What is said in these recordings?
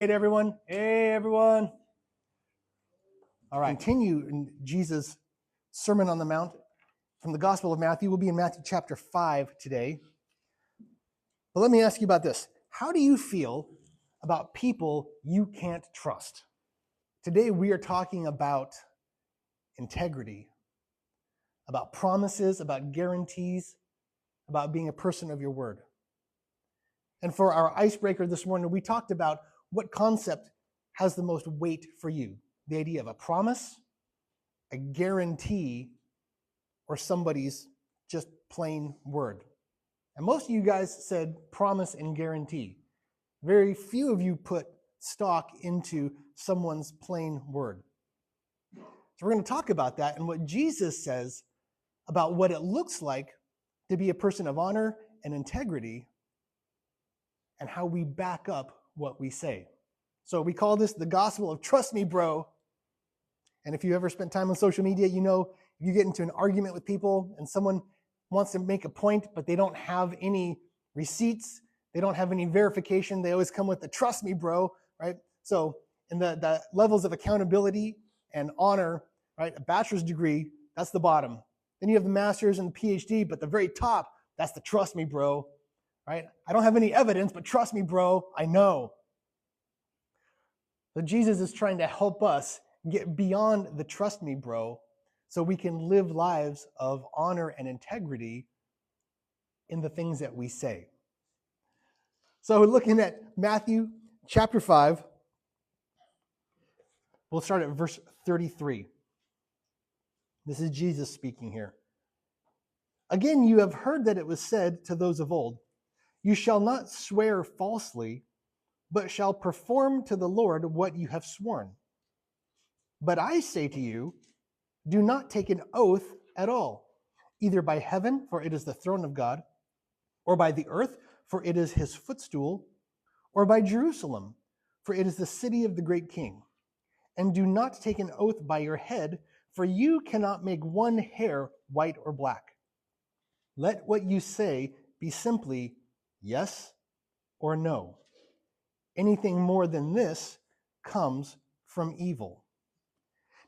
Hey everyone. Hey everyone. All right. Continue in Jesus' Sermon on the Mount from the Gospel of Matthew. We'll be in Matthew chapter 5 today. But let me ask you about this. How do you feel about people you can't trust? Today we are talking about integrity, about promises, about guarantees, about being a person of your word. And for our icebreaker this morning, we talked about what concept has the most weight for you. The idea of a promise, a guarantee, or somebody's just plain word. And most of you guys said promise and guarantee. Very few of you put stock into someone's plain word. So we're going to talk about that and what Jesus says about what it looks like to be a person of honor and integrity and how we back up what we say. So we call this the gospel of trust me, bro. And if you ever spent time on social media, you know if you get into an argument with people and someone wants to make a point, but they don't have any receipts, they don't have any verification, they always come with the trust me, bro, right? So in the levels of accountability and honor, right, a bachelor's degree, that's the bottom. Then you have the master's and the PhD, but the very top, that's the trust me, bro, right? I don't have any evidence, but trust me, bro, I know. So Jesus is trying to help us get beyond the trust me, bro, so we can live lives of honor and integrity in the things that we say. So looking at Matthew chapter 5, we'll start at verse 33. This is Jesus speaking here. Again, you have heard that it was said to those of old, you shall not swear falsely, but shall perform to the Lord what you have sworn. But I say to you, do not take an oath at all, either by heaven, for it is the throne of God, or by the earth, for it is his footstool, or by Jerusalem, for it is the city of the great king. And do not take an oath by your head, for you cannot make one hair white or black. Let what you say be simply yes or no. Anything more than this comes from evil.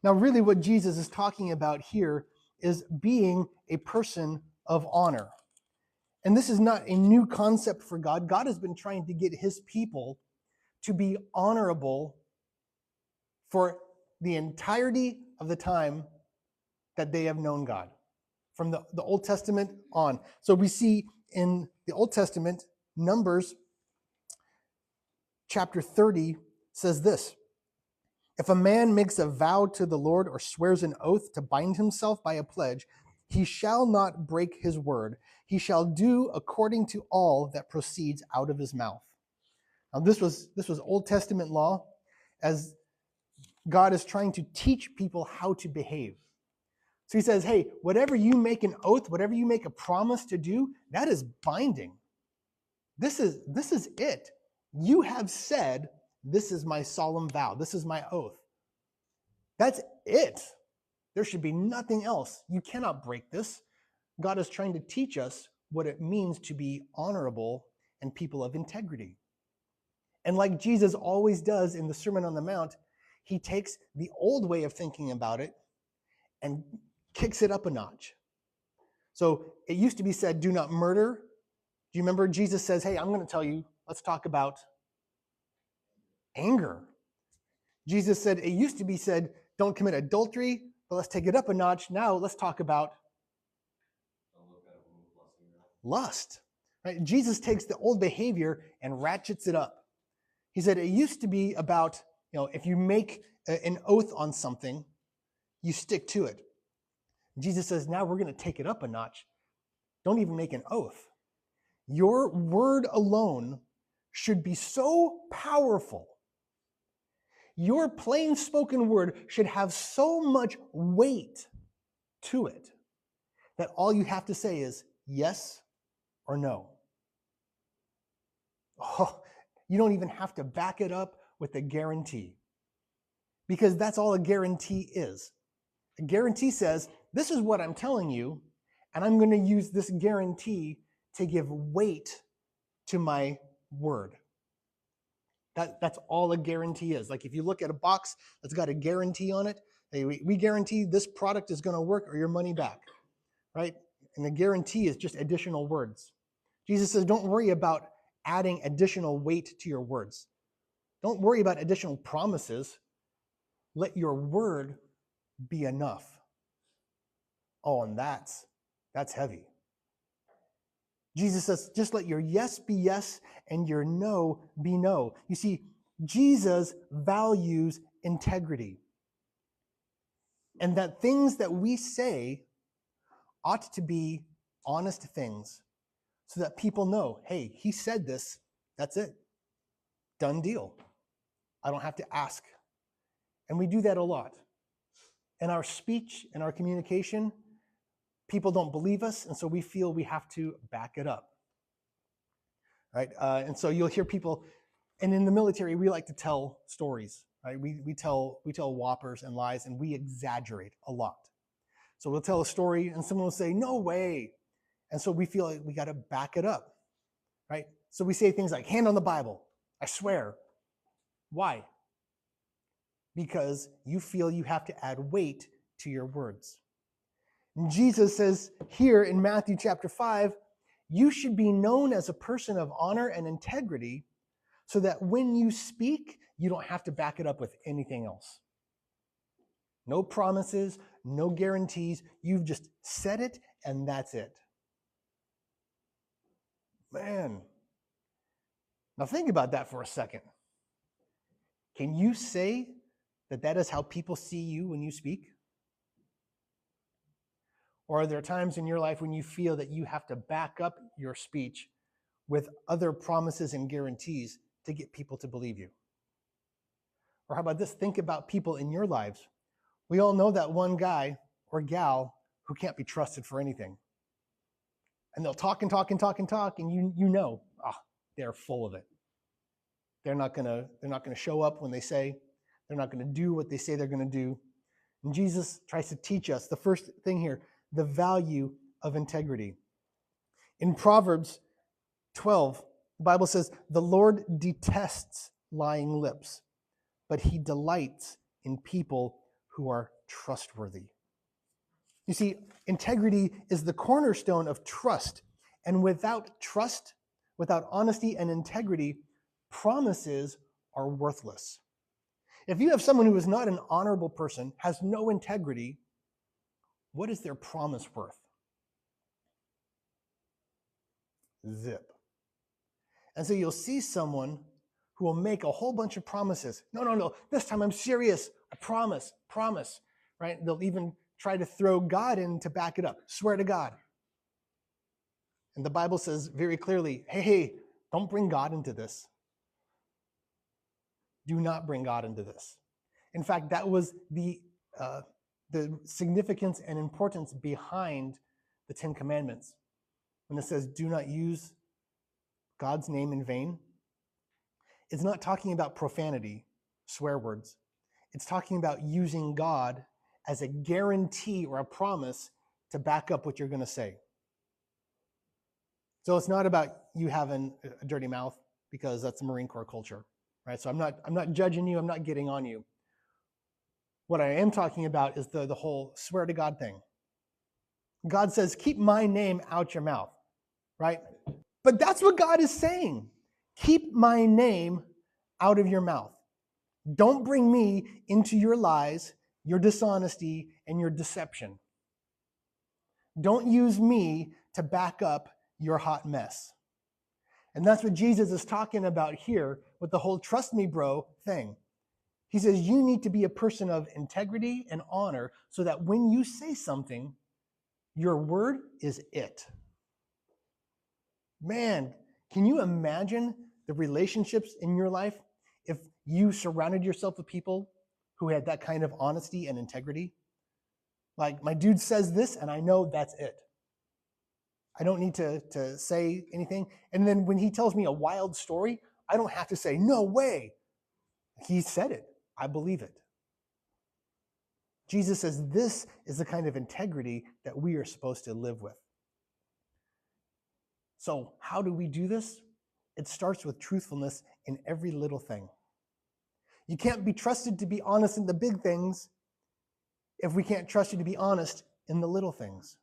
Now, really what Jesus is talking about here is being a person of honor. And this is not a new concept for God. God has been trying to get his people to be honorable for the entirety of the time that they have known God, from the Old Testament on. So we see in the Old Testament, Numbers chapter 30 says this. If a man makes a vow to the Lord or swears an oath to bind himself by a pledge, he shall not break his word. He shall do according to all that proceeds out of his mouth. Now this was Old Testament law, as God is trying to teach people how to behave. So he says, hey, whatever you make an oath, whatever you make a promise to do, that is binding. This is it. You have said, this is my solemn vow. This is my oath. That's it. There should be nothing else. You cannot break this. God is trying to teach us what it means to be honorable and people of integrity. And like Jesus always does in the Sermon on the Mount, he takes the old way of thinking about it and kicks it up a notch. So it used to be said, do not murder. Do you remember Jesus says, hey, I'm going to tell you, let's talk about anger. Jesus said, it used to be said, don't commit adultery, but let's take it up a notch. Now let's talk about lust. Right? Jesus takes the old behavior and ratchets it up. He said it used to be about, if you make an oath on something, you stick to it. Jesus says, now we're going to take it up a notch. Don't even make an oath. Your word alone should be so powerful. Your plain spoken word should have so much weight to it that all you have to say is yes or no. Oh, you don't even have to back it up with a guarantee, because that's all a guarantee is. A guarantee says, this is what I'm telling you, and I'm going to use this guarantee to give weight to my word. That's all a guarantee is. Like if you look at a box that's got a guarantee on it, hey, we guarantee this product is going to work or your money back, right? And the guarantee is just additional words. Jesus says, don't worry about adding additional weight to your words. Don't worry about additional promises. Let your word be enough. Oh, and that's heavy. Jesus says, just let your yes be yes and your no be no. You see, Jesus values integrity. And that things that we say ought to be honest things so that people know, hey, he said this, that's it. Done deal. I don't have to ask. And we do that a lot. In our speech, in our communication, people don't believe us, and so we feel we have to back it up. Right? And so you'll hear people, and in the military, we like to tell stories. Right? We tell whoppers and lies, and we exaggerate a lot. So we'll tell a story, and someone will say, no way. And so we feel like we got to back it up. Right? So we say things like, hand on the Bible, I swear. Why? Because you feel you have to add weight to your words. And Jesus says here in Matthew chapter 5, you should be known as a person of honor and integrity so that when you speak, you don't have to back it up with anything else. No promises, no guarantees. You've just said it and that's it. Man. Now think about that for a second. Can you say that is how people see you when you speak? Or are there times in your life when you feel that you have to back up your speech with other promises and guarantees to get people to believe you? Or how about this? Think about people in your lives. We all know that one guy or gal who can't be trusted for anything. And they'll talk and talk and talk and talk, and you know, they're full of it. They're not gonna show up when they say. They're not going to do what they say they're going to do. And Jesus tries to teach us, the first thing here, the value of integrity. In Proverbs 12, the Bible says, the Lord detests lying lips, but he delights in people who are trustworthy. You see, integrity is the cornerstone of trust. And without trust, without honesty and integrity, promises are worthless. If you have someone who is not an honorable person, has no integrity, what is their promise worth? Zip. And so you'll see someone who will make a whole bunch of promises. No, this time I'm serious. I promise, right? They'll even try to throw God in to back it up. Swear to God. And the Bible says very clearly, hey, don't bring God into this. Do not bring God into this. In fact, that was the significance and importance behind the Ten Commandments. When it says, do not use God's name in vain, it's not talking about profanity, swear words. It's talking about using God as a guarantee or a promise to back up what you're going to say. So it's not about you having a dirty mouth, because that's Marine Corps culture. Right? So I'm not judging you. I'm not getting on you. What I am talking about is the whole swear to God thing. God says, keep my name out your mouth, right? But that's what God is saying. Keep my name out of your mouth. Don't bring me into your lies, your dishonesty, and your deception. Don't use me to back up your hot mess. And that's what Jesus is talking about here with the whole trust me, bro thing. He says you need to be a person of integrity and honor so that when you say something, your word is it. Man, can you imagine the relationships in your life if you surrounded yourself with people who had that kind of honesty and integrity? Like, my dude says this and I know that's it. I don't need to say anything. And then when he tells me a wild story, I don't have to say, no way. He said it. I believe it. Jesus says this is the kind of integrity that we are supposed to live with. So how do we do this? it starts with truthfulness in every little thing. You can't be trusted to be honest in the big things if we can't trust you to be honest in the little things.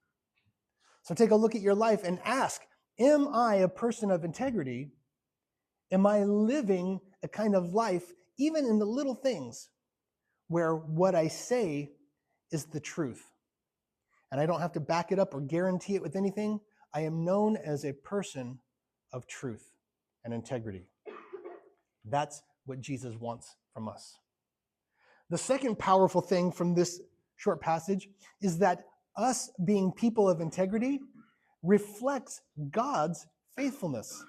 So take a look at your life and ask, am I a person of integrity? Am I living a kind of life, even in the little things, where what I say is the truth? And I don't have to back it up or guarantee it with anything. I am known as a person of truth and integrity. That's what Jesus wants from us. The second powerful thing from this short passage is that us being people of integrity reflects God's faithfulness.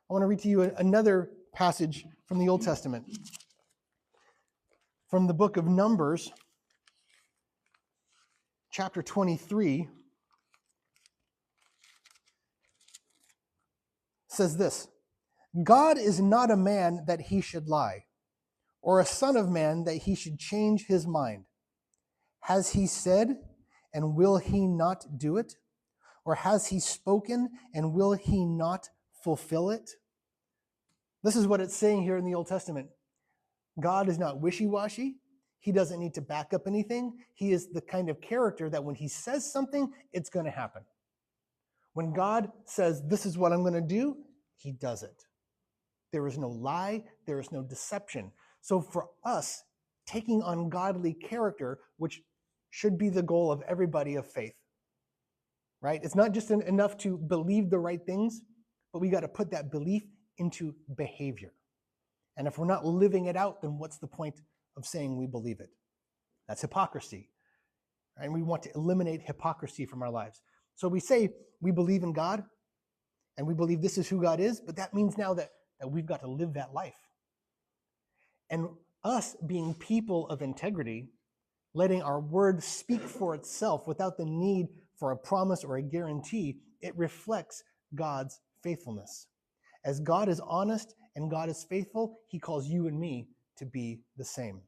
I want to read to you another passage from the Old Testament, from the book of Numbers, chapter 23, says this: God is not a man that he should lie, or a son of man that he should change his mind. Has he said, and will he not do it? Or has he spoken, and will he not fulfill it? This is what it's saying here in the Old Testament. God is not wishy-washy. He doesn't need to back up anything. He is the kind of character that when he says something, it's going to happen. When God says, this is what I'm going to do, he does it. There is no lie. There is no deception. So for us, taking on godly character, which should be the goal of everybody of faith, right? It's not just enough to believe the right things, but we got to put that belief into behavior. And if we're not living it out, then what's the point of saying we believe it? That's hypocrisy. And we want to eliminate hypocrisy from our lives. So we say we believe in God, and we believe this is who God is, but that means now that we've got to live that life. And us being people of integrity, letting our word speak for itself without the need for a promise or a guarantee, it reflects God's faithfulness. As God is honest and God is faithful, he calls you and me to be the same.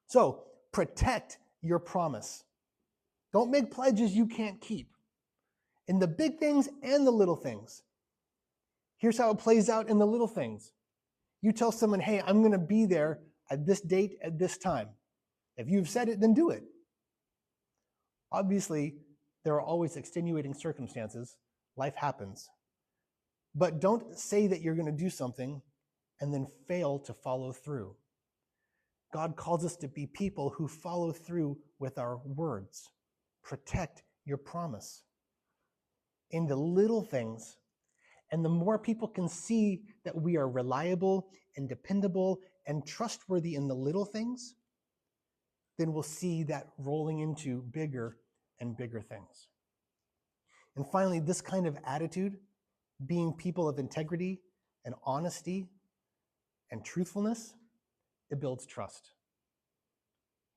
So protect your promise. Don't make pledges you can't keep, in the big things and the little things. Here's how it plays out in the little things. You tell someone, hey, I'm going to be there at this date at this time. If you've said it, then do it. Obviously, there are always extenuating circumstances. Life happens. But don't say that you're going to do something and then fail to follow through. God calls us to be people who follow through with our words. Protect your promise in the little things. And the more people can see that we are reliable and dependable and trustworthy in the little things, then we'll see that rolling into bigger and bigger things. And finally, this kind of attitude, being people of integrity and honesty and truthfulness, it builds trust.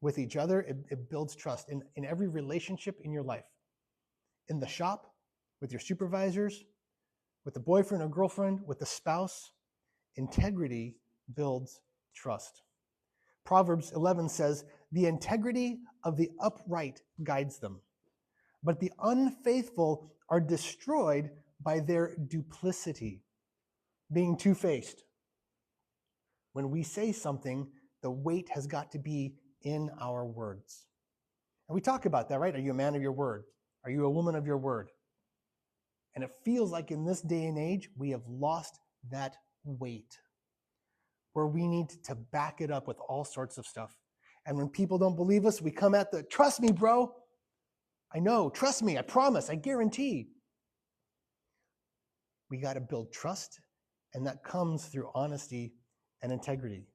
With each other, it builds trust in every relationship in your life. In the shop, with your supervisors, with the boyfriend or girlfriend, with the spouse, integrity builds trust. Proverbs 11 says, the integrity of the upright guides them, but the unfaithful are destroyed by their duplicity, being two-faced. When we say something, the weight has got to be in our words. And we talk about that, right? Are you a man of your word? Are you a woman of your word? And it feels like in this day and age, we have lost that weight, where we need to back it up with all sorts of stuff. And when people don't believe us, we come at the, trust me, bro. I know, trust me, I promise, I guarantee. We got to build trust, and that comes through honesty and integrity.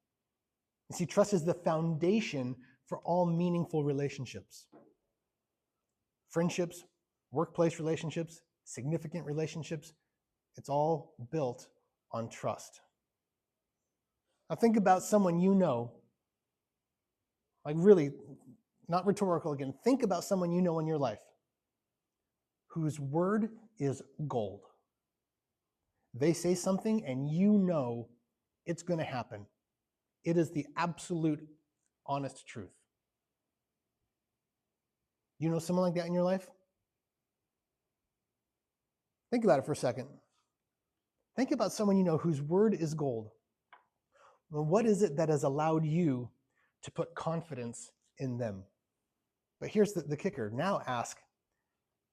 You see, trust is the foundation for all meaningful relationships. Friendships, workplace relationships, significant relationships, it's all built on trust. Now think about someone you know, like really, not rhetorical again, think about someone you know in your life whose word is gold. They say something and you know it's going to happen. It is the absolute honest truth. You know someone like that in your life? Think about it for a second. Think about someone you know whose word is gold. Well, what is it that has allowed you to put confidence in them? But here's the kicker. Now ask,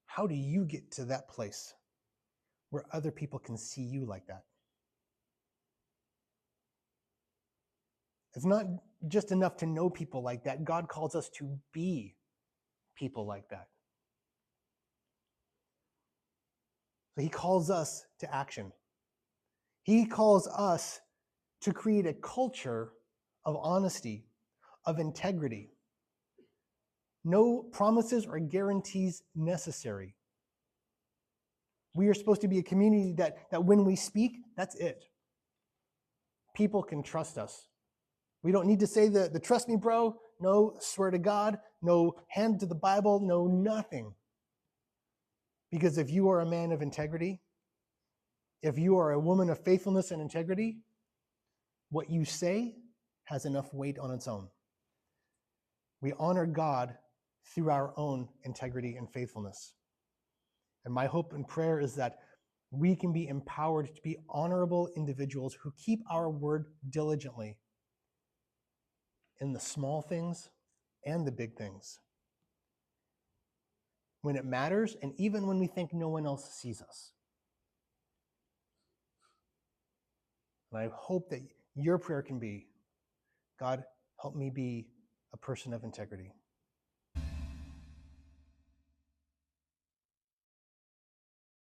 how do you get to that place where other people can see you like that? It's not just enough to know people like that. God calls us to be people like that. So he calls us to action. He calls us to create a culture of honesty, of integrity. No promises or guarantees necessary. We are supposed to be a community that when we speak, that's it. People can trust us. We don't need to say the trust me, bro. No, swear to God. No, hand to the Bible. No, nothing. Because if you are a man of integrity, if you are a woman of faithfulness and integrity, what you say has enough weight on its own. We honor God through our own integrity and faithfulness. And my hope and prayer is that we can be empowered to be honorable individuals who keep our word diligently in the small things and the big things. When it matters, and even when we think no one else sees us. And I hope that your prayer can be, God, help me be a person of integrity.